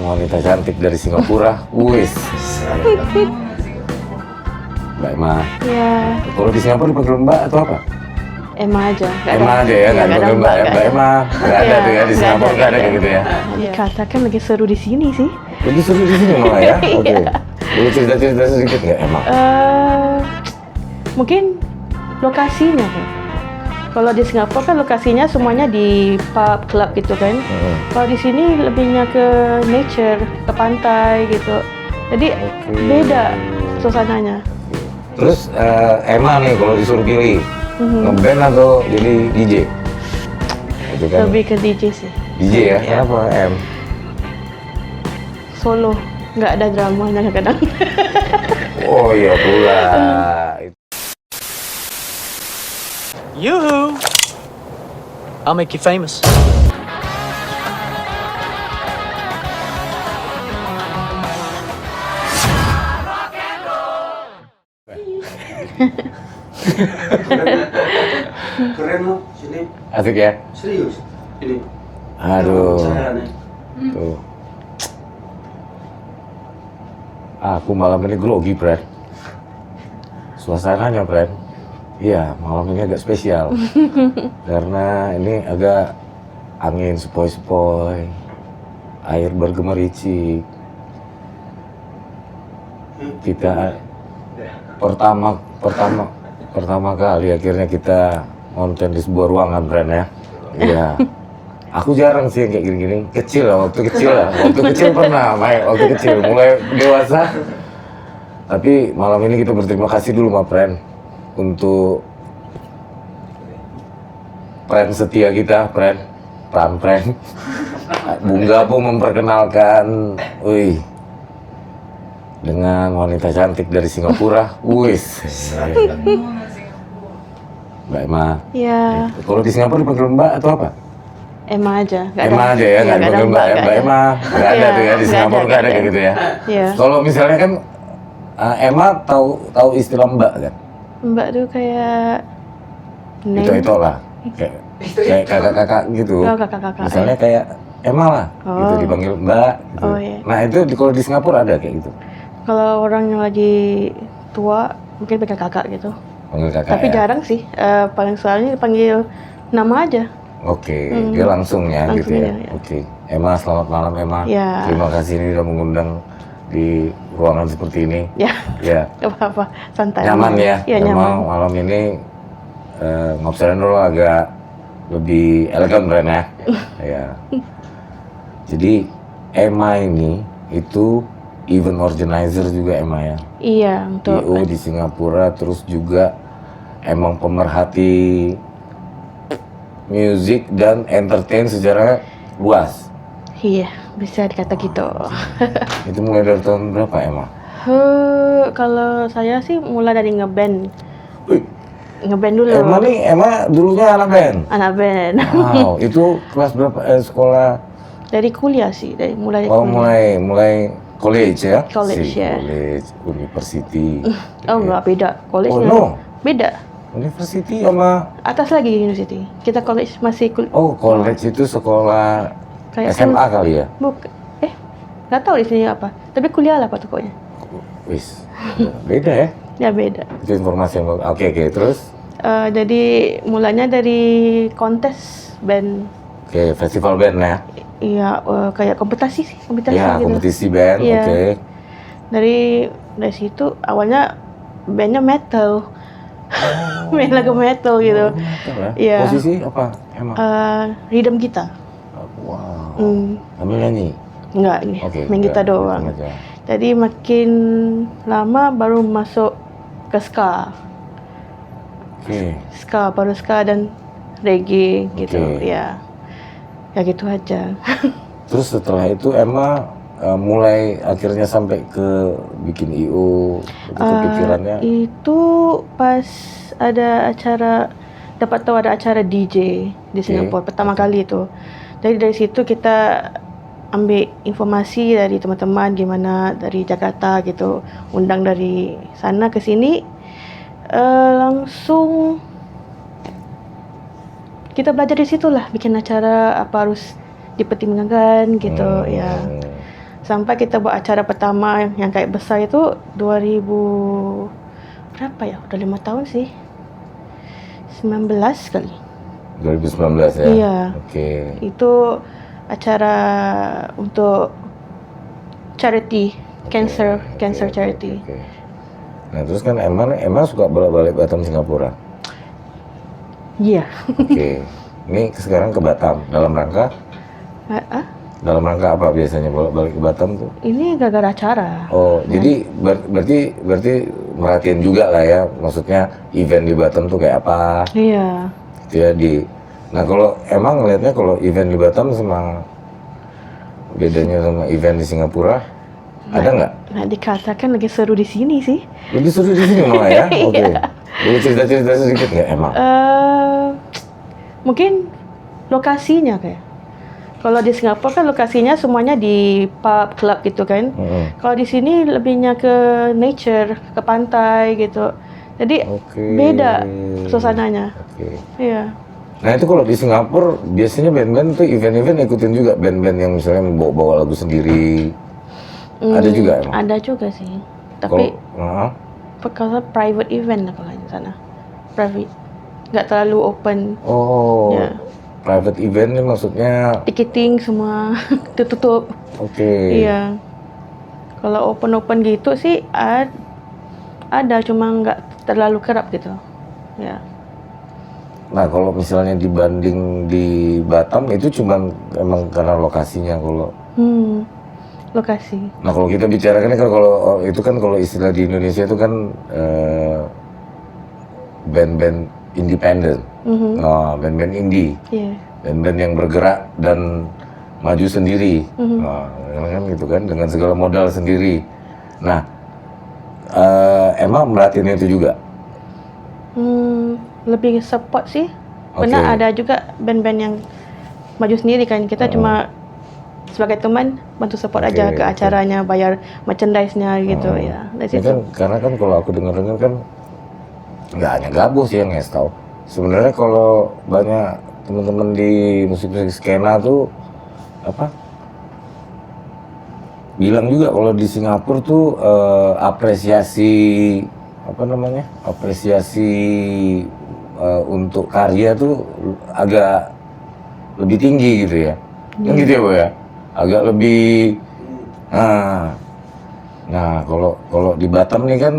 wanita cantik dari Singapura. Wis. Mbak Emma. Ya, Kalau di Singapura dipanggil Mbak atau apa? Emma aja. Emma aja ya, nggak dipanggil Mbak. Mbak Emma nggak ada tuh ya di Singapura, nggak ada kayak gitu ya. Dikatakan lagi seru di sini sih. Lebih seru di sini malah ya. Oke. Boleh cerita-cerita sedikit nggak Emma? Mungkin lokasinya kan. Kalau di Singapura kan lokasinya semuanya di pub, club gitu kan. Kalau di sini lebihnya ke nature, ke pantai gitu. Jadi beda suasananya. Terus Emma nih kalau disuruh pilih ngeband atau jadi DJ? Itu kan Lebih ke DJ sih. DJ ya. Kenapa M? Solo, nggak ada drama kadang-kadang. Oh iya pula. Yoo-hoo! I'll make you famous. Keren loh, sini. Asik ya? Serius. Ini. Aduh. Saya nih. Tuh. Aku malam ini grogi, Fred. Suasananya, Fred. Iya, malam ini agak spesial. Karena ini agak angin sepoi-sepoi, air bergemericik. Kita pertama kali akhirnya kita nonton di sebuah ruangan, Fred ya. Iya. Aku jarang sih yang kayak gini-gini. Kecil lah, waktu kecil pernah main, waktu kecil. Mulai dewasa. Tapi malam ini kita berterima kasih dulu sama Pren. Untuk Pren setia kita, Pren. Bunga pun memperkenalkan, dengan wanita cantik dari Singapura. Wis. Mbak Emma. Ya, Kalau di Singapura dipanggil Mbak atau apa? Emma aja. Emma aja ya, nggak dipanggil Mbak. Mbak Emma nggak ada tuh ya di Singapura, nggak ada kayak gitu ya. Iya. Kalau misalnya kan Emma tahu istilah Mbak kan? Mbak tuh kayak Itu lah. Kayak kakak-kakak gitu. Oh, kakak-kakak. Misalnya kayak Emma lah, gitu dipanggil Mbak. Gitu. Oh, iya. Nah itu kalau di Singapura ada kayak gitu. Kalau orang yang lagi tua mungkin panggil kakak gitu. Panggil kakak. Tapi ya? jarang sih. Paling soalnya dipanggil nama aja. Oke, dia langsung ya gitu ya. Ya. Oke. Emma, selamat malam Emma. Ya. Terima kasih ini udah mengundang di ruangan seperti ini. Ya. Ya. Gak apa-apa, santai. Nyaman ya. Iya, Memang nyaman. malam ini ngobrolin dulu agak lebih elegan Ren ya. Ya. Jadi Emma ini itu event organizer juga Emma ya. Iya, untuk IO di Singapura, terus juga emang pemerhati musik dan entertain secara luas. iya, bisa dikata gitu. Itu mulai dari tahun berapa Emma? Kalau saya sih mulai dari ngeband. Wih, Ngeband dulu. Emma dulunya anak band. Anak band. Wow, itu kelas berapa sekolah? Dari kuliah sih, dari mulai Oh, kuliah. mulai college ya? College, ya. College, university. Oh, enggak beda. College Oh, no. beda. University sama Atas lagi university. Kita college masih oh, college itu sekolah kayak SMA kali ya? nggak tahu di sini apa. Tapi kuliah lah pokoknya. Wis. Beda ya? Ya beda. Itu informasi yang oke, terus Jadi mulanya dari kontes band. oke, festival band ya? Iya, kayak kompetisi Ya, gitu. kompetisi band, Iya. oke. Dari situ awalnya bandnya metal. Main lagu metal gitu. Metal ya? Iya. Posisi apa emang? Rhythm gitar. Wow. Ambil nyanyi? Enggak, ini Oke. main gitar doang. aja. Jadi makin lama baru masuk ke ska. Oke. Baru ska dan reggae gitu. Oke. Ya gitu aja. Terus setelah itu Emma mulai akhirnya sampai ke bikin IO, itu kepikirannya? Itu pas ada acara, dapat tahu ada acara DJ di Singapura pertama kali itu. Jadi dari situ kita ambil informasi dari teman-teman gimana dari Jakarta gitu, undang dari sana ke sini, langsung kita belajar di situ lah, bikin acara apa harus dipertimbangkan gitu ya. Sampai kita buat acara pertama yang kayak besar itu 2000 berapa ya? Udah 5 tahun sih. 19 kali. 2019 ya? Iya. Oke. Itu acara untuk charity, cancer charity. Oke. Nah terus kan Emma suka bolak-balik Batam Singapura. Iya. Oke. Ini sekarang ke Batam dalam rangka dalam rangka apa biasanya bolak-balik ke Batam tuh? Ini gara-gara acara. Oh, jadi berarti merhatiin juga lah ya, maksudnya event di Batam tuh kayak apa? Iya. Gitu ya Nah kalau emang ngelihatnya kalau event di Batam sama bedanya sama event di Singapura, ada nggak? Nah, dikatakan lagi seru di sini sih. Lebih seru di sini malah ya? Oke. Boleh cerita-cerita sedikit nggak emang? Mungkin lokasinya kayak. Kalau di Singapura kan lokasinya semuanya di pub, club gitu kan. Kalau di sini lebihnya ke nature, ke pantai gitu. Jadi beda suasananya. Oke. Iya. Nah itu kalau di Singapura biasanya band-band tuh event-event ikutin juga band-band yang misalnya bawa lagu sendiri. Ada juga emang? Ada juga sih. Tapi kalau private event lah kalau di sana. Private. Nggak terlalu open. Oh. Ya. Private event ini maksudnya Ticketing semua tutup. Oke. Iya. Kalau open gitu sih ada cuma nggak terlalu kerap gitu. Ya. Nah kalau misalnya dibanding di Batam itu cuma emang karena lokasinya kalau. Lokasi. Nah kalau kita bicarakan kan kalau itu kan kalau istilah di Indonesia itu kan band-band independen. Nah, band-band indie. Iya. Band-band yang bergerak dan maju sendiri. Nah, kan gitu kan dengan segala modal sendiri. Nah, emang merhatiin itu juga? Lebih support sih. Pernah ada juga band-band yang maju sendiri kan. Kita cuma sebagai teman bantu support aja ke acaranya, bayar merchandise-nya gitu ya. Dari situ. Kan, karena kan kalau aku dengar-dengar kan nggak hanya Gabus yang ngasih tahu. Sebenarnya kalau banyak teman-teman di musik-musik skena tuh bilang juga kalau di Singapura tuh apresiasi untuk karya tuh agak lebih tinggi gitu ya. Kan gitu ya, Bu ya? Agak lebih nah kalau di Batam nih kan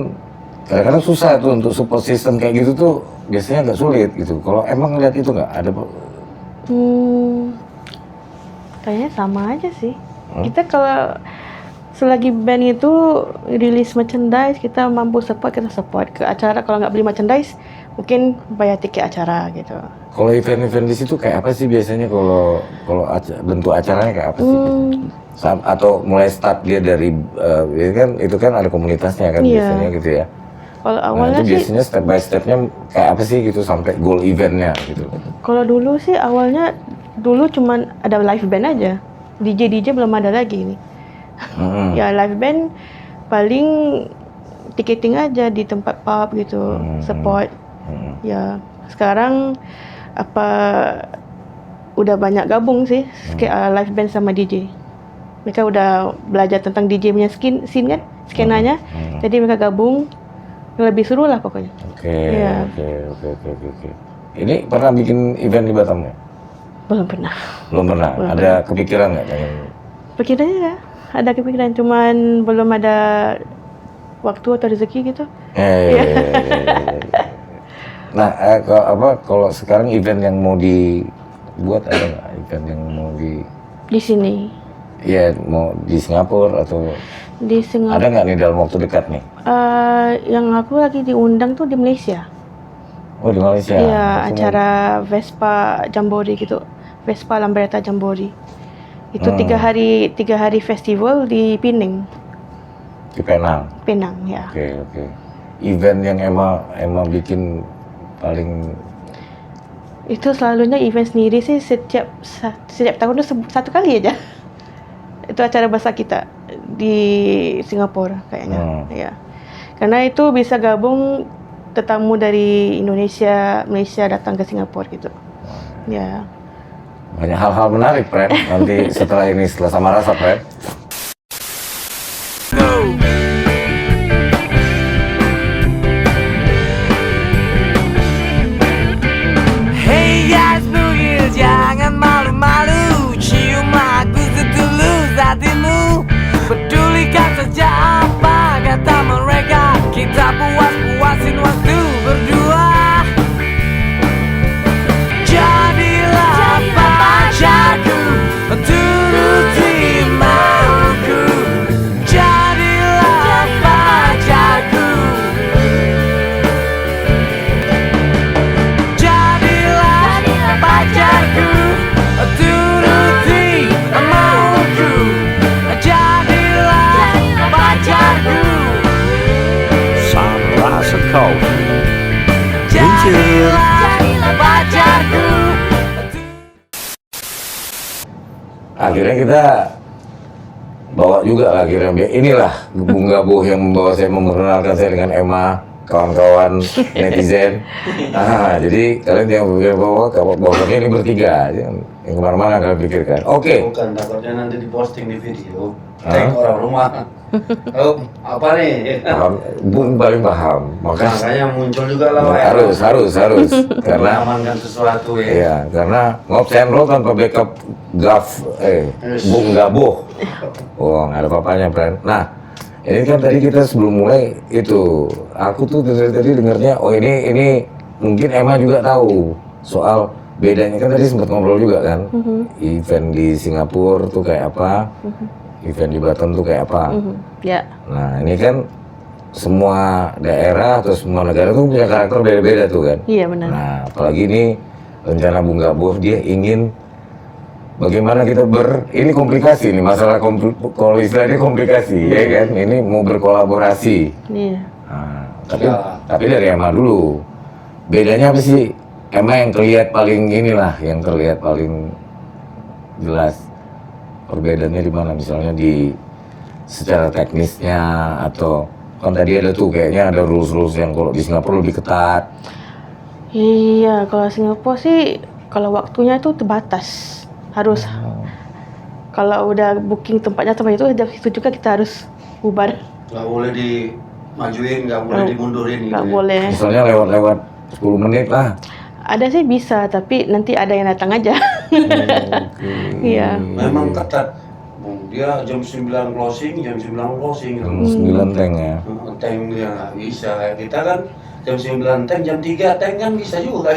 kadang-kadang susah tuh untuk support system kayak gitu tuh biasanya agak sulit gitu. Kalau emang lihat itu nggak ada? Kayaknya sama aja sih. Kita kalau selagi band itu rilis merchandise, kita mampu support, kita support ke acara. Kalau nggak beli merchandise, mungkin bayar tiket acara gitu. Kalau event-event di situ kayak apa sih biasanya kalau bentuk acaranya kayak apa sih? Atau mulai start dia dari itu kan ada komunitasnya kan biasanya gitu ya. Kalau awalnya itu biasanya step by stepnya kayak apa sih gitu sampai goal eventnya gitu. Kalau dulu sih awalnya cuman ada live band aja. DJ belum ada lagi nih. Ya live band paling ticketing aja di tempat pub gitu, support. Ya sekarang udah banyak gabung sih live band sama DJ. Mereka udah belajar tentang DJ punya scene kan, skenanya. Jadi mereka gabung, lebih seru lah pokoknya. Oke. Ini pernah bikin event di Batam nggak? Belum pernah. Ada kepikiran nggak pengen? Pikirannya ya, ada kepikiran, cuman belum ada waktu atau rezeki gitu. Nah, kalau sekarang event yang mau dibuat ada nggak event yang mau di sini? Iya, mau di Singapura atau di Singapura? Ada nggak nih dalam waktu dekat nih? Yang aku lagi diundang tuh di Malaysia. Oh di Malaysia? Iya, acara Vespa Jambore gitu, Vespa Lambretta Jambore. Itu 3 hari festival di Penang. Di Penang? Penang, ya. Oke. Event yang Emma bikin paling... Itu selalunya event sendiri sih setiap tahun itu satu kali aja. Itu acara besar kita di Singapura kayaknya. Ya. Karena itu bisa gabung tetamu dari Indonesia, Malaysia datang ke Singapura gitu. Ya. Banyak hal-hal menarik, Pren. Nanti setelah ini, setelah sama rasa, Pren. akhirnya kita bawa juga lah akhirnya. Inilah Bung Gabuh yang membawa saya memperkenalkan saya dengan Emma, kawan-kawan netizen. Nah, jadi kalian yang berpikir bahwa ini bertiga, yang kemana-mana kalian pikirkan. Oke. Bukan, takutnya nanti diposting di video. Tag orang rumah. Oh, apa nih? Paham, Bung paling paham. Makanya muncul juga lah. harus karena mengamankan sesuatu ya. iya, karena ngop roll tanpa backup Bung Gabuh. Oh, nggak ada papanya, friend. Nah, ini kan tadi kita sebelum mulai itu, aku tuh dari tadi dengarnya, oh ini mungkin Emma juga tahu soal bedanya, kan tadi sempat ngobrol juga kan, event di Singapura tuh kayak apa, event di Batam tuh kayak apa. Ya. Nah ini kan semua daerah atau semua negara tuh punya karakter beda-beda tuh kan. Iya benar. Nah apalagi ini rencana Bung Gabuh, dia ingin bagaimana kita ini komplikasi nih, masalah kalau istilahnya komplikasi ya kan, ini mau berkolaborasi. Iya. Nah, tapi dari Emma dulu, bedanya apa sih? Emma yang terlihat paling jelas perbedaannya di mana, misalnya di secara teknisnya, atau kan tadi ada tuh kayaknya ada rules yang kalau di Singapura lebih ketat. Iya, kalau Singapura sih kalau waktunya itu terbatas. Harus kalau udah booking tempatnya sampai itu, dari situ juga kita harus bubar. Nggak boleh dimajuin, nggak boleh dimundurin. Nggak gitu. boleh. Misalnya lewat 10 menit lah. Ada sih bisa, tapi nanti ada yang datang aja. Iya. Memang ketat. Dia jam 9 closing, jam 9 closing. Gitu. 9 tank ya. Tank dia nggak bisa. Kayak kita kan jam 9 tank, jam 3 tank kan bisa juga.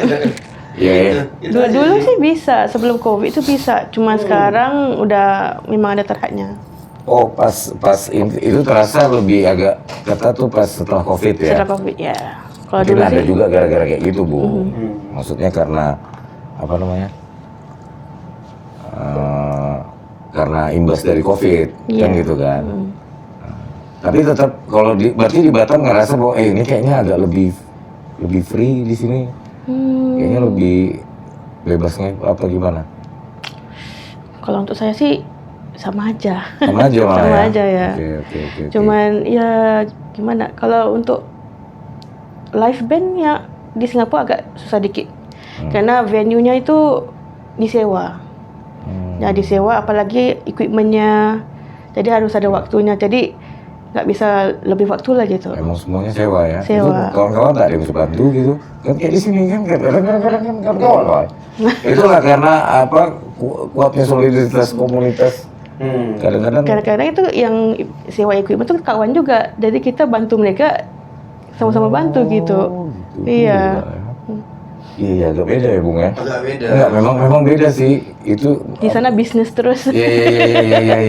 Iya. Dulu sih bisa, sebelum COVID itu bisa. Cuma sekarang udah memang ada terhadnya. Oh pas itu terasa lebih agak ketat tuh pas setelah COVID ya. Setelah COVID ya. Kalau Mungkin dulu ada sih juga gara-gara kayak gitu Bu. Maksudnya karena apa namanya? Karena imbas dari COVID kan Iya. gitu kan. Tapi tetap kalau berarti di Batam ngerasa bahwa ini kayaknya agak lebih free di sini. Kayaknya lebih bebasnya apa gimana? kalau untuk saya sih sama aja. Sama aja malah Sama aja ya. Oke. Cuman ya gimana? Kalau untuk live band ya di Singapura agak susah dikit. Karena venue-nya itu disewa. Ya disewa, apalagi equipment-nya. Jadi harus ada waktunya. Jadi nggak bisa lebih waktu lah gitu. Emang semuanya sewa ya? Sewa. Itu kawan-kawan tak ada yang bisa bantu gitu? Kan kayak di sini kan kadang-kadang kan kawan-kawan. Itulah karena apa kuatnya soliditas komunitas. Kadang-kadang itu yang sewa equipment itu kawan juga. Jadi kita bantu mereka, sama-sama bantu gitu. Iya. Iya, agak beda ya Bung ya? Agak beda. Enggak, memang beda sih. Itu Di sana bisnis terus. Iya.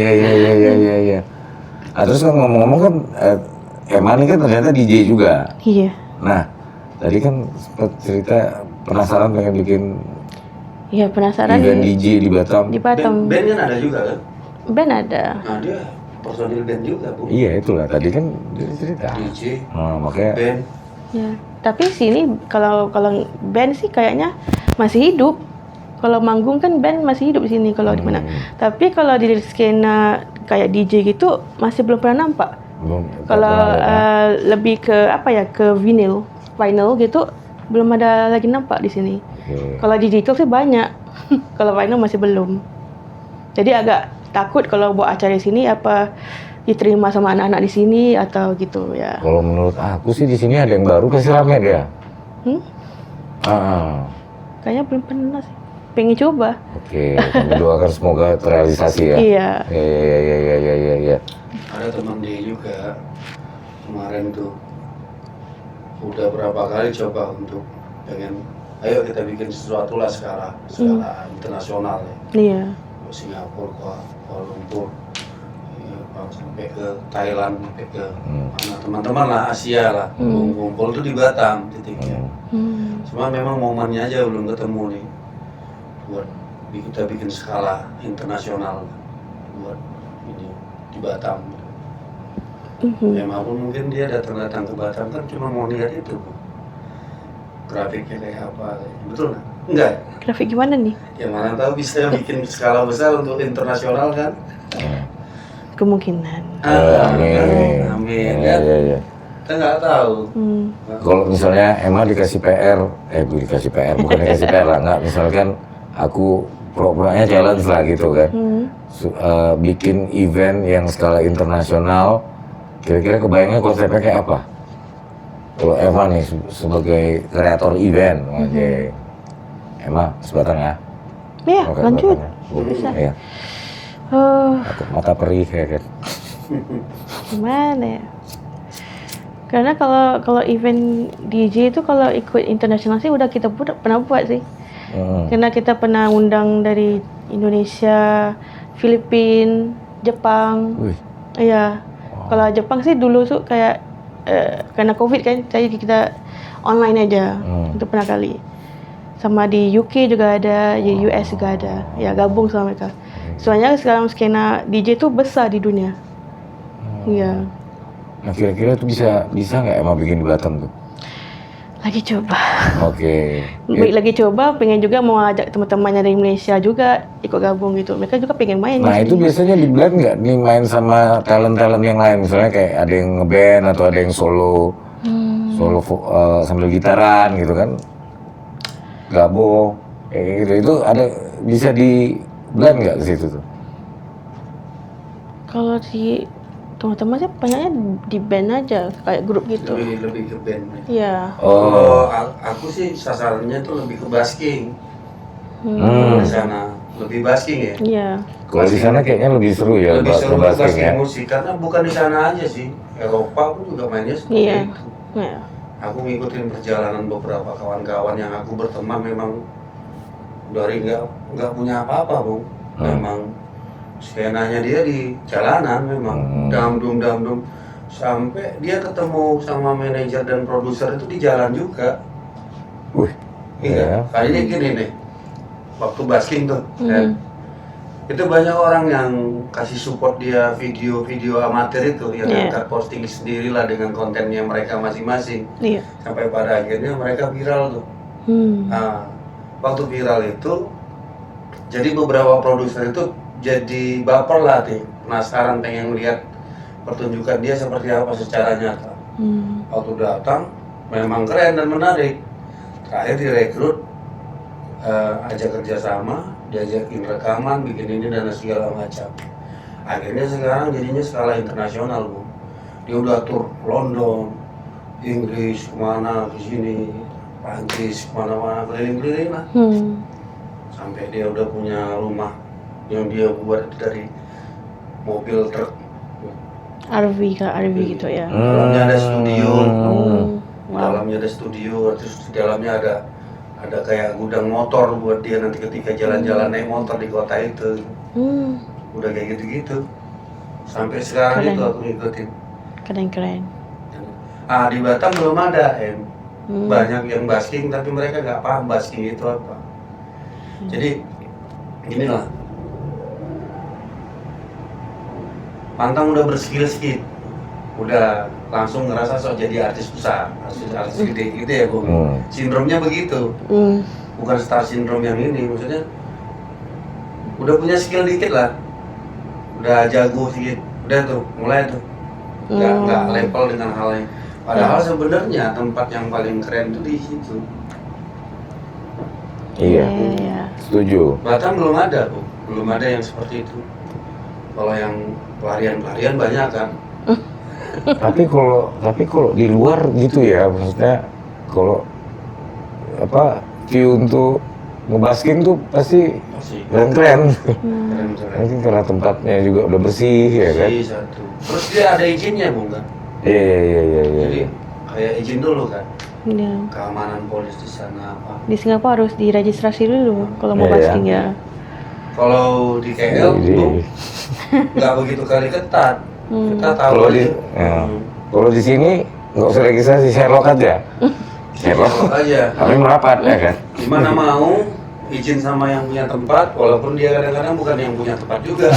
Nah, terus kan ngomong-ngomong kan Emma ini kan ternyata DJ juga. Iya. Nah, tadi kan sempat cerita penasaran pengen bikin Iya penasaran. event DJ di Batam. Di Batam. Band kan ada juga kan? Band ada. Nah dia personil band juga Bu. Iya itulah tadi kan dia cerita. DJ, Nah, makanya band. Ya. Tapi sini kalau band sih kayaknya masih hidup. Kalau manggung kan band masih hidup di sini kalau di mana. Tapi kalau di skena kayak DJ gitu masih belum pernah nampak. Kalau lebih ke apa ya, ke vinyl gitu belum ada lagi nampak di sini. Kalau digital sih banyak. Kalau vinyl masih belum. Jadi agak takut kalau buat acara di sini apa diterima sama anak-anak di sini atau gitu ya. Kalau menurut aku sih di sini ada yang baru pasti rame dia. Kayaknya belum pernah sih. Pengen coba. Oke, kami doakan semoga terrealisasi ya. Iya. Iya. Ada teman dia juga kemarin tuh udah berapa kali coba untuk pengen ayo kita bikin sesuatu lah skala internasional ya. Iya. Ke Singapura, Kuala Lumpur, ya, sampai ke Thailand, sampai ke mana teman-teman lah Asia lah, kumpul tuh di Batam titiknya. Cuma memang momennya aja belum ketemu nih buat kita bikin skala internasional buat ini di Batam. Memang pun mungkin dia datang ke Batam kan cuma mau lihat itu. grafiknya kayak apa, betul nggak? Enggak. Grafik gimana nih? Ya mana tahu bisa bikin skala besar untuk internasional kan? Kemungkinan. Amin. Amin. Iya, Kan? iya, iya. Kita nggak tahu. Kalau misalnya Emma dikasih PR, dikasih PR, bukan dikasih PR lah, nggak, misalkan aku pura-puranya challenge lah gitu kan, bikin event yang skala internasional, kira-kira kebayangnya konsepnya kayak apa? Kalau Emma nih sebagai kreator event, oke. Emma sebatang ya? Ya, Oke, lanjut. sebatang ya. Bisa. Iya. Mata perih kayak gitu. Gimana ya? Karena kalau event DJ itu kalau ikut internasional sih udah kita pernah buat sih. Karena kita pernah undang dari Indonesia, Filipina, Jepang. Wih. Iya. Kalau Jepang sih dulu tuh kayak karena COVID kan, jadi kita online aja. Itu pernah kali. Sama di UK juga ada, di US juga ada. Ya gabung sama mereka. Soalnya sekarang skena DJ tuh besar di dunia. Iya. Nah kira-kira tuh bisa nggak Emma bikin di Batam tuh? Lagi coba. Oke. Lagi coba, pengen juga mau ajak teman-temannya dari Malaysia juga ikut gabung gitu. Mereka juga pengen main. Nah itu biasanya di blend nggak nih main sama talent-talent yang lain, misalnya kayak ada yang ngeband atau ada yang solo sambil gitaran gitu kan, gabung kayak gitu, itu ada bisa di blend nggak ke situ tuh? Kalau di teman-teman sih banyaknya di band aja, kayak grup gitu. Lebih ke band. Iya. Oh, aku sih sasarannya tuh lebih ke basking. Di sana lebih basking ya. Iya. Kalau di sana kayaknya lebih seru ya, Lebih seru basking basking ya. musik karena bukan di sana aja sih. Eropa pun juga mainnya seperti Iya. itu. Iya. Aku ngikutin perjalanan beberapa kawan-kawan yang aku berteman memang dari nggak punya apa-apa, Bung. Memang skenanya dia di jalanan memang damdum sampai dia ketemu sama manajer dan produser itu di jalan juga. Wih. Iya. Kayaknya gini nih, waktu basking tuh, kan? Itu banyak orang yang kasih support dia video-video amatir itu yang angkat posting sendirilah dengan kontennya mereka masing-masing. Iya. Sampai pada akhirnya mereka viral tuh. Nah, waktu viral itu, jadi beberapa produser itu jadi baper lah nih, penasaran pengen lihat pertunjukan dia seperti apa secara nyata. Waktu datang memang keren dan menarik. Terakhir direkrut, ajak kerjasama, diajakin rekaman, bikin ini dan segala macam. Akhirnya sekarang jadinya skala internasional, Bu. Dia udah tur London, Inggris, kemana, ke sini, Prancis, kemana-mana, keliling-keliling lah. Sampai dia udah punya rumah yang dia buat dari mobil truk. RV gitu ya. Dalamnya ada studio, Wow. dalamnya ada studio, terus di dalamnya ada kayak gudang motor buat dia nanti ketika jalan-jalan naik motor di kota itu. Udah kayak gitu-gitu. Sampai sekarang Keren. itu aku ngikutin. Keren. Di Batam belum ada, banyak yang basking tapi mereka nggak paham basking itu apa. Jadi gini lah, Pantang udah berskill-skill, udah langsung ngerasa sok jadi artis besar, artis gede gitu ya, Bung. Sindromnya begitu, bukan star syndrome yang ini, maksudnya udah punya skill dikit lah, udah jago sedikit, udah tuh, mulai tuh, nggak level dengan hal lain. Padahal sebenarnya tempat yang paling keren tuh di situ. Iya. Setuju. Batam belum ada, Bu. Belum ada yang seperti itu. Kalau yang pelarian banyak kan. tapi kalau di luar gitu ya, maksudnya kalau view untuk ngebasking tuh pasti keren. Mungkin karena tempatnya juga udah bersih ya kan. Satu. Terus dia ada izinnya, Bung kan? Iya. Jadi kayak izin dulu kan. Iya. Keamanan polis di sana apa. Di Singapura harus diregistrasi dulu kalau mau Iya. basking ya. Kalau di KL tuh nggak begitu kali ketat. Kita tahu Kalau di sini nggak usah registrasi, Sherlock aja. Sherlock aja. Kami merapat ya kan. Gimana mau izin sama yang punya tempat, walaupun dia kadang-kadang bukan yang punya tempat juga.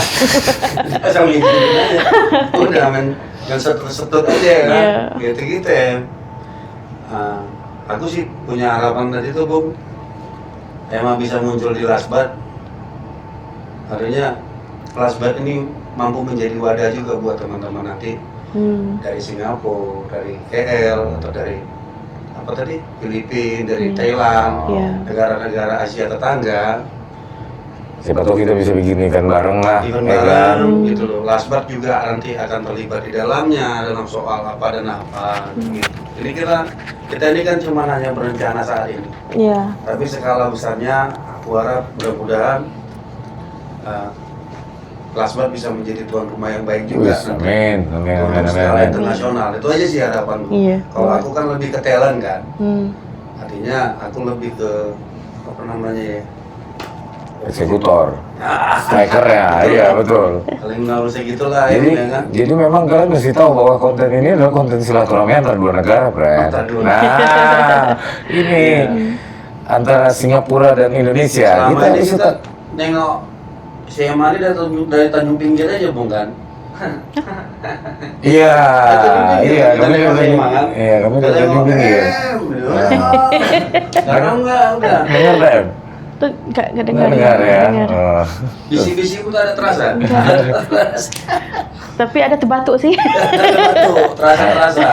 Asal ngizinin aja. Udah main setut-setut aja kan. Gitu-gitu ya. aku sih punya harapan tadi tuh Bung, emang bisa muncul di Lasbat. Artinya Lasbat ini mampu menjadi wadah juga buat teman-teman nanti dari Singapura, dari KL atau dari apa tadi Filipina, dari Thailand, negara-negara Asia tetangga. Siapa tahu kita bisa bikin event bareng lah, Event ya kan? bareng gitu loh. Lasbat juga nanti akan terlibat di dalamnya dalam soal apa dan apa. Gitu. Jadi kita ini kan cuma hanya berencana saat ini. Iya. Tapi skala besarnya aku harap mudah-mudahan Lasbat bisa menjadi tuan rumah yang baik juga. Wis, amin, amin, amin, Untuk skala amin. internasional. Itu aja sih harapanku. Iya. Kalau aku kan lebih ke talent kan. Artinya aku lebih ke apa namanya ya? Eksekutor, striker ya, iya betul. Paling nggak usah gitulah Jadi, ya kan. jadi memang kalian mesti tahu bahwa konten ini adalah konten silaturahmi antar dua negara, Bro. Antar dua Nah, ini antara Singapura dan Indonesia. Selama ini bisa kita nengok si Emari dari Tanjung Pinggir aja Bung kan. Iya, iya, Kita kami nengok dari si Emang kan. iya, kami dari Kita Tanjung nengok, Pinggir. Sekarang enggak udah. Dengar, Dem? Tuh nggak Nggak dengar. dengar ya. Dengar. Oh. Bisi-bisi pun tak ada terasa. Tapi ada terbatuk sih. Terasa.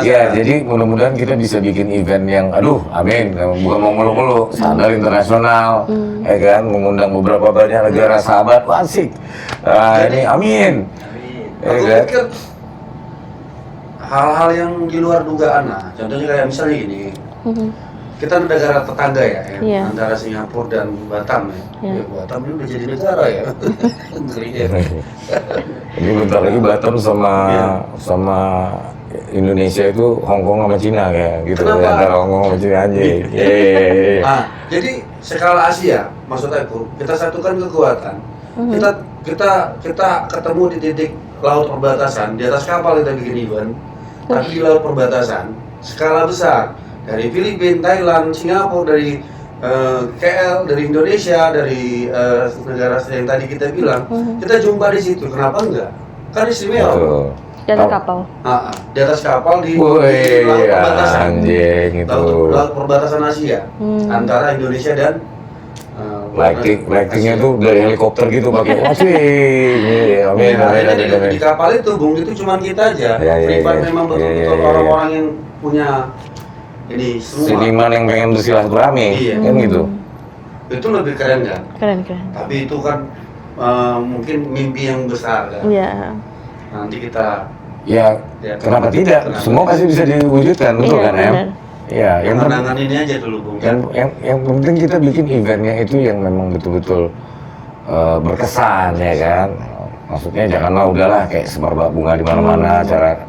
Ya, jadi mudah-mudahan kita bisa bikin event yang, aduh, amin, bukan mau mulu-mulu, standar internasional, ya kan, mengundang beberapa banyak negara sahabat, wah, asik. Nah, ini amin. Aku Ya, kan? pikir hal-hal yang di luar dugaan lah. Contohnya kayak misalnya gini, kita negara tetangga ya, Iya. antara Singapura dan Batam ya. Iya. Ya, Batam ini udah jadi negara ya. Ngeri ya. Ini bentar lagi Batam sama Indonesia itu Hongkong sama Cina kayak gitu. Kenapa? Antara Hongkong sama Cina aja. Yeay. Nah, jadi skala Asia, maksud aku, kita satukan kekuatan. Kita ketemu di titik laut perbatasan, di atas kapal kita bikin event, tapi di laut perbatasan, skala besar. Dari Filipina, Thailand, Singapura, dari KL, dari Indonesia, dari negara yang tadi kita bilang, kita jumpa di situ. Kenapa enggak? Kan istimewa. Betul. Di atas kapal. Di atas kapal di Woi, laut perbatasan. anjing itu. Laut perbatasan Asia antara Indonesia dan Lightingnya tuh dari helikopter gitu pakai wajib. Amin, Nah, amin, jadi amin, amin. di kapal itu Bung, itu cuma kita aja. Ya, ya, Privat ya. memang Ya, ya, betul-betul ya. orang-orang yang punya ini semua. Seniman yang pengen bersilaturahmi, Iya. kan gitu. Itu lebih keren kan. Keren. Tapi itu kan mungkin mimpi yang besar kan. Iya. Nanti kita Ya, Ya, kenapa tidak? kenapa Semua pasti bisa diwujudkan, betul Iya, kan, Em? benar. Iya, yang penting, pandangan ini aja dulu Bung. yang penting kita bikin eventnya itu yang memang betul-betul berkesan, ya kan? Maksudnya janganlah udahlah kayak semerbak bunga di mana-mana, acara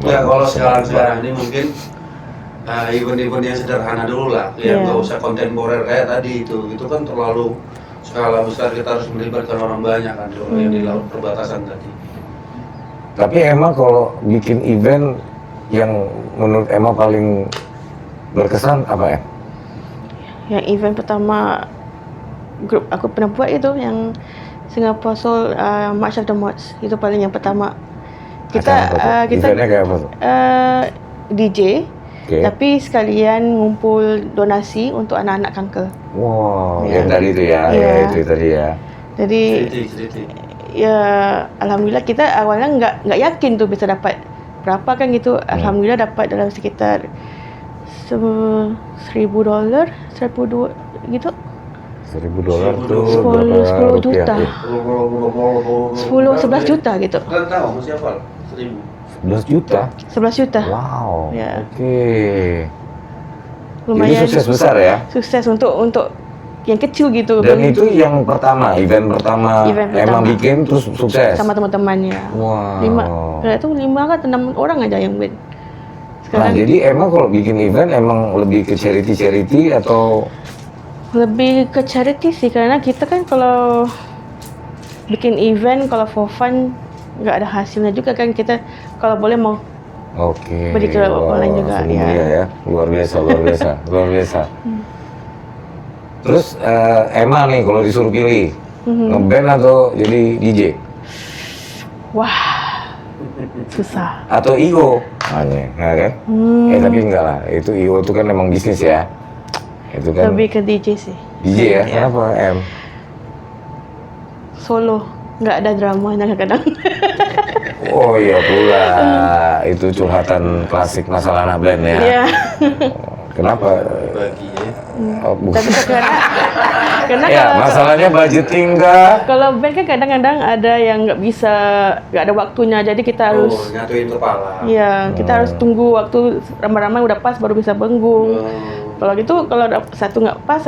Ya kalau sekarang ini mungkin event-event yang sederhana dulu lah, ya Iya. nggak usah kontemporer kayak tadi itu kan terlalu skala besar, kita harus melibatkan orang banyak kan kalau yang di laut perbatasan tadi. Tapi emang kalau bikin event yang menurut Emma paling berkesan apa ya? Yang event pertama grup aku pernah buat itu yang Singapore Soul March of the Mods, itu paling yang pertama. Kita Eventnya kayak apa tuh? DJ, Oke. tapi sekalian ngumpul donasi untuk anak-anak kanker. Wow, Iya. yang tadi itu ya, Iya. ya itu tadi ya. Jadi Ceriti. ya alhamdulillah kita awalnya nggak yakin tuh bisa dapat berapa kan gitu. Alhamdulillah dapat dalam sekitar $1,000, 1,200 gitu. $1,000 tuh 10 berapa rupiah? juta. Ya? 11 juta gitu. Kalian tahu masih hafal? 1.000. 11 juta? 11 juta. Wow, Ya. oke. Lumayan Itu sukses besar ya? sukses untuk yang kecil gitu. Dan itu yang pertama, event pertama emang bikin terus sukses? sama teman-temannya. Wow. 5 kan 6 orang aja yang win. Nah, jadi emang kalau bikin event emang lebih ke charity atau Lebih ke charity sih, karena kita kan kalau bikin event kalau for fun nggak ada hasilnya juga kan, kita kalau boleh mau oke. Beri ke orang lain juga, seni ya. mulia ya. Luar biasa, luar biasa. Terus Emma nih kalau disuruh pilih ngeband atau jadi DJ? wah susah. Atau IO hanya, nah kan? Tapi enggak lah, itu IO itu kan memang bisnis ya. Itu kan Lebih ke DJ sih. DJ ya, Iya. kenapa M? Solo, nggak ada dramanya kadang-kadang. Oh iya pula, itu curhatan klasik masalah anak band ya. Iya. Kenapa? Bagi ya. Oh, bukan. Tapi karena Ya, masalahnya budgeting enggak? kalau band kan kadang-kadang ada yang nggak ada waktunya, jadi kita harus, Oh, nyatuin kepala. ya kita harus tunggu waktu ramai-ramai udah pas baru bisa manggung. Kalau gitu, kalau satu nggak pas,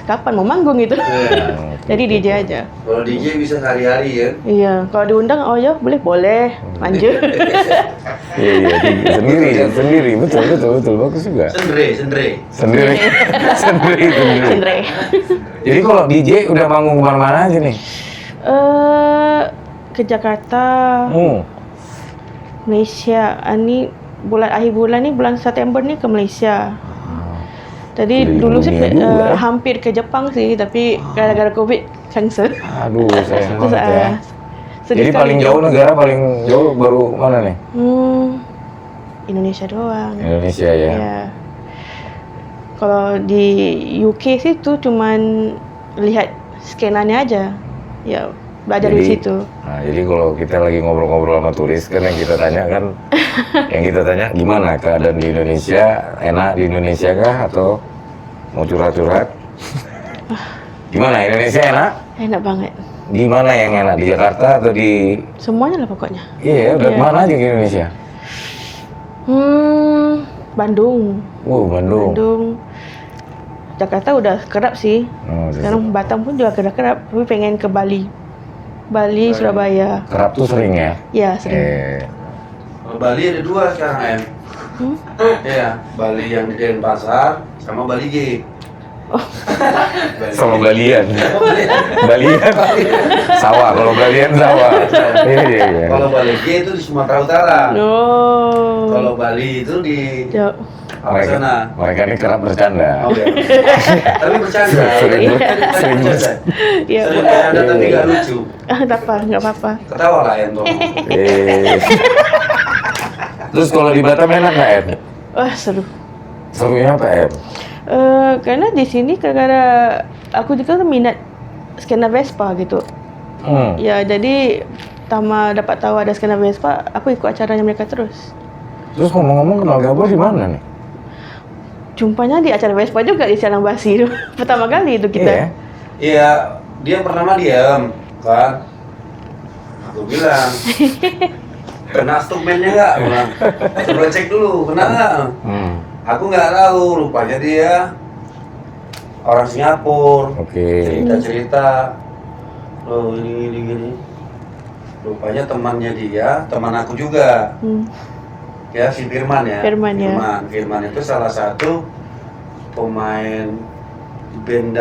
kapan mau manggung gitu? Iya. Jadi DJ aja. Kalau DJ bisa sehari-hari ya. Iya, kalau diundang, oh ya boleh, lanjut. Iya, sendiri, betul, bagus juga. Sendiri. Sendiri. Cindre. Jadi kalau DJ udah manggung kemana-mana aja nih? Ke Jakarta, Malaysia. Ini akhir bulan nih, bulan September nih ke Malaysia. Tadi Keliling dulu sih dunia juga. hampir ke Jepang sih, tapi gara-gara Covid cancel. Aduh, sayang Terus, banget ya. sedih Jadi sekali. paling jauh negara paling jauh baru mana nih? Indonesia doang. Indonesia ya. Ya. Kalau di UK sih tuh cuman lihat skenanya aja. Ya, belajar di situ. Nah, jadi kalau kita lagi ngobrol-ngobrol sama turis kan yang kita tanya kan, gimana keadaan di Indonesia, enak di Indonesia kah atau mau curhat-curhat? Gimana Indonesia enak? Enak banget. Di mana yang enak, di Jakarta atau di? Semuanya lah pokoknya. Iya, udah Iya. mana aja di Indonesia? Bandung. Bandung. Jakarta udah kerap sih. Oh, Sekarang Batam pun juga kerap, tapi pengen ke Bali. Bali, Surabaya. kerap tuh sering ya? Ya, sering. Kalau Bali ada dua sekarang em. Iya, Bali yang di Denpasar sama Bali G. Bali. Sama Balian. Balian. Sawah, kalau Balian sawah. Iya. Kalau Bali G itu di Sumatera Utara. No. Kalau Bali itu di Jauh. sana. Mereka ini kerap bercanda. Oke. Tapi bercanda. Sering bercanda. Ya, Sering bercanda tapi nggak lucu. nggak apa-apa. Ketawa lah em Tom. Terus kalau di Batam enak nggak Em? Wah, seru. Serunya apa Em? Karena di sini gara-gara aku juga tuh minat skena Vespa gitu. Ya, jadi dapat tahu ada skena Vespa, aku ikut acaranya mereka terus. Terus ngomong-ngomong kenal Gabor di mana nih? Jumpanya di acara Vespa juga di Sialang Basi itu. Pertama kali itu kita. Iya, dia pertama diam kan. Aku bilang, kena stukmennya nggak? Bilang, coba cek dulu, kena nggak? Aku nggak tahu, rupanya dia orang Singapura. Oke. Cerita-cerita, loh gini. Rupanya temannya dia, teman aku juga. Ya, si Firman ya. Firman, ya. Firman itu salah satu pemain band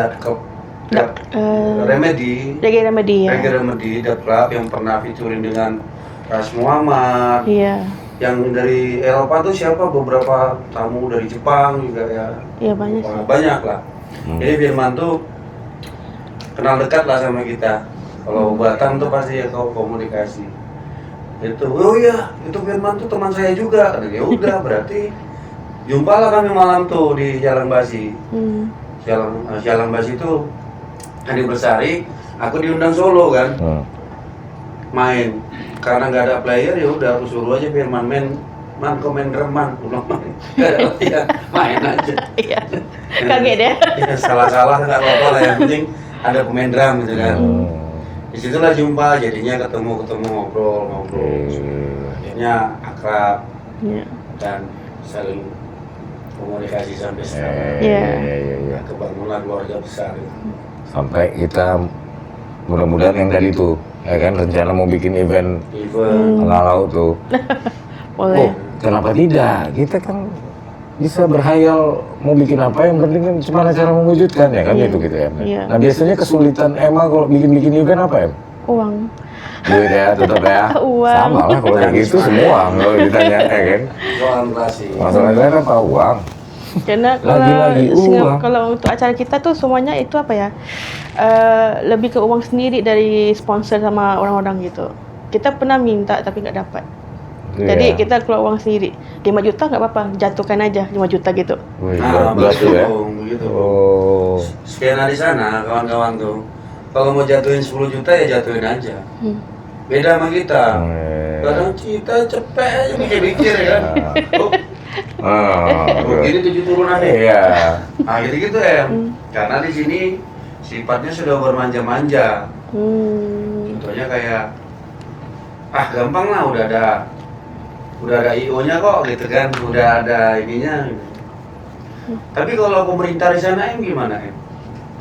Remedy. Reggae Remedy ya. Reggae Remedy, The Club yang pernah featuring dengan Ras Muhammad. Iya. Yang dari Eropa tuh siapa? Beberapa tamu dari Jepang juga ya. Iya banyak. Banyak lah. Jadi Firman tuh kenal dekat lah sama kita. Kalau Batam tuh pasti ya kau komunikasi. Itu, oh iya, itu Firman tuh teman saya juga. Ya udah, berarti jumpalah kami malam tuh di Jalan Basi. Jalan Basi itu Andi Bersari, aku diundang Solo kan, main. Karena nggak ada player ya udah aku suruh aja Firman commander ulang main aja. Iya. Kaget ya. Ya, salah nggak apa-apa lah, yang penting ada pemain drum gitu kan. Disitulah jumpa, jadinya ketemu ngobrol. Akhirnya akrab dan saling komunikasi sampai sekarang. Iya. Kebangunlah keluarga besar. Sampai kita mudah-mudahan yang tadi tuh, ya kan rencana mau bikin event tengah laut tuh. Boleh. Kenapa tidak? Kita kan bisa berhayal mau bikin apa, yang penting kan cuma cara mewujudkan ya kan gitu ya. Iya. Nah biasanya kesulitan Emma kalau bikin event apa Em? Uang. Duit ya, tetap ya. Uang. Sama lah kalau kayak gitu semua kalau ditanya ya kan. Soal relasi. Masalahnya apa uang? Karena Lagi-lagi uang. kalau untuk acara kita tuh semuanya itu apa ya? Lebih ke uang sendiri dari sponsor sama orang-orang gitu. Kita pernah minta tapi nggak dapat. Jadi Iya. kita keluar uang sendiri. 5 juta nggak apa-apa, jatuhkan aja 5 juta gitu. Wih, Nah, 12 tuh ya. begitu. Oh. Skena di sana kawan-kawan tuh. Kalau mau jatuhin 10 juta ya jatuhin aja. Beda sama kita. Kadang kita cepet aja mikir-mikir ya kan. Oh, begini 7 turunan nih. Iya. Nah gitu-gitu Karena di sini sifatnya sudah bermanja-manja. Contohnya kayak gampang lah udah ada IO-nya kok gitu kan, udah ada ininya. Gitu. Tapi kalau pemerintah di sana gimana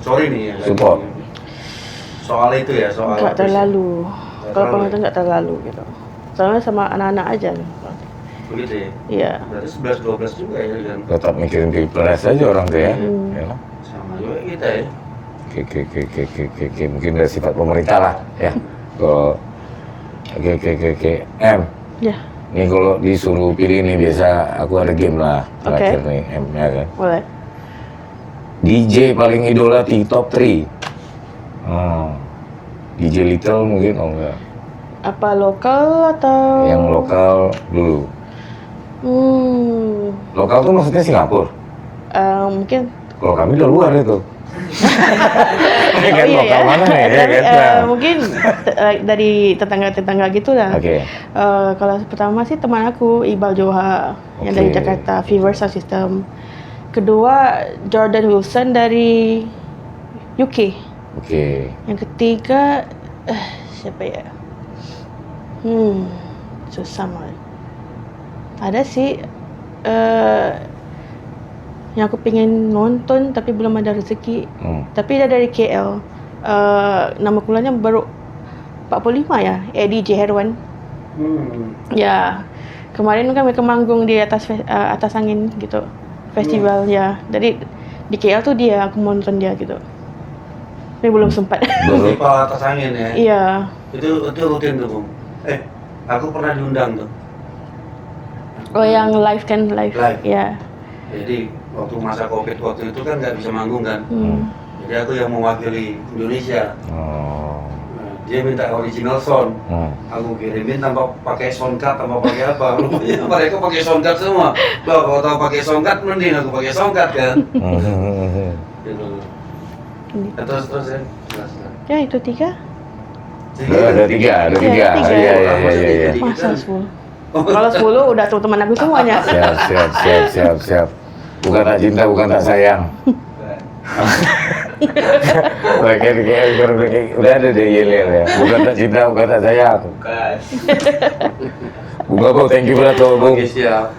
Sorry nih ya. Support. Soal itu ya, soal Nggak terlalu. Nggak Kalau terlalu pemerintah nggak terlalu gitu. Soalnya sama anak-anak aja. begitu ya. Iya. Berarti 11-12 juga ya kan. Tetap mikirin pilpres aja orang tuh ya. Ya lah. Sama juga kita ya. Oke. Mungkin dari sifat pemerintah lah ya. Kalau oke. Ya, Nih kalau disuruh pilih nih biasa aku ada game lah terakhir nih ya kan. boleh. DJ paling idola di top 3. DJ Little mungkin enggak. Apa lokal atau? Yang lokal dulu. Lokal tuh maksudnya Singapura. Mungkin. Kalau kami udah luar itu. Ini kan iya lokal ya. mana nih? Ya Tapi, kan? Nah. mungkin dari tetangga-tetangga gitu lah. Oke. Kalau pertama sih teman aku Iqbal Joha yang dari Oke. Jakarta, Fever Sound System. Kedua Jordan Wilson dari UK. Oke. Yang ketiga siapa ya? Susah banget. Ada sih yang aku pengen nonton tapi belum ada rezeki. Tapi dia dari KL. Nama kulanya baru 45 ya, Eddie J Herwan. Ya, kemarin kan mereka manggung di atas angin gitu, festival ya. Jadi di KL tuh aku mau nonton dia gitu. Tapi belum sempat. Festival atas angin ya. Iya. Itu rutin tuh, Bung. Aku pernah diundang tuh. Oh, yang live kan live. Live. Ya. Jadi waktu masa Covid waktu itu kan nggak bisa manggung kan. Jadi aku yang mewakili Indonesia. Nah, dia minta original sound. Aku kirimin tanpa pakai sound card, tanpa pakai apa. Rupanya mereka pakai sound card semua. Loh, kalau tahu pakai sound card mending aku pakai sound card kan. Gitu. Terus ya. Jelas. Ya itu 3. Ada tiga. tiga. Iya. Masa 10? Kalau 10 udah teman aku semuanya. Siap. Bukan tak cinta, bukan tak sayang. Udah ada deh yel ya. Bukan tak cinta, bukan tak sayang. Bukan. Bung, thank you berat loh, Bung. Oke, siap.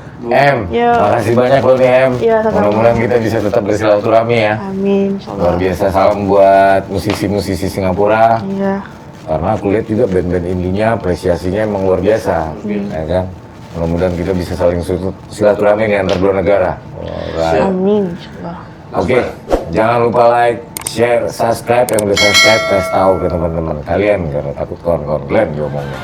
Yo. Makasih banyak loh nih, Iya, sama-sama. Mudah-mudahan kita bisa tetap bersilaturahmi ya. Amin, insyaallah. Luar biasa, salam buat musisi-musisi Singapura. Iya. Karena aku lihat juga band-band indinya apresiasinya emang luar biasa, ya kan? Mudah-mudahan kita bisa saling silaturahmi nih antar dua negara. Alright. Amin, insyaallah. Oke, jangan lupa like, share, subscribe. Yang udah subscribe, kasih tahu ke teman-teman kalian karena takut kawan-kawan kalian diomongin.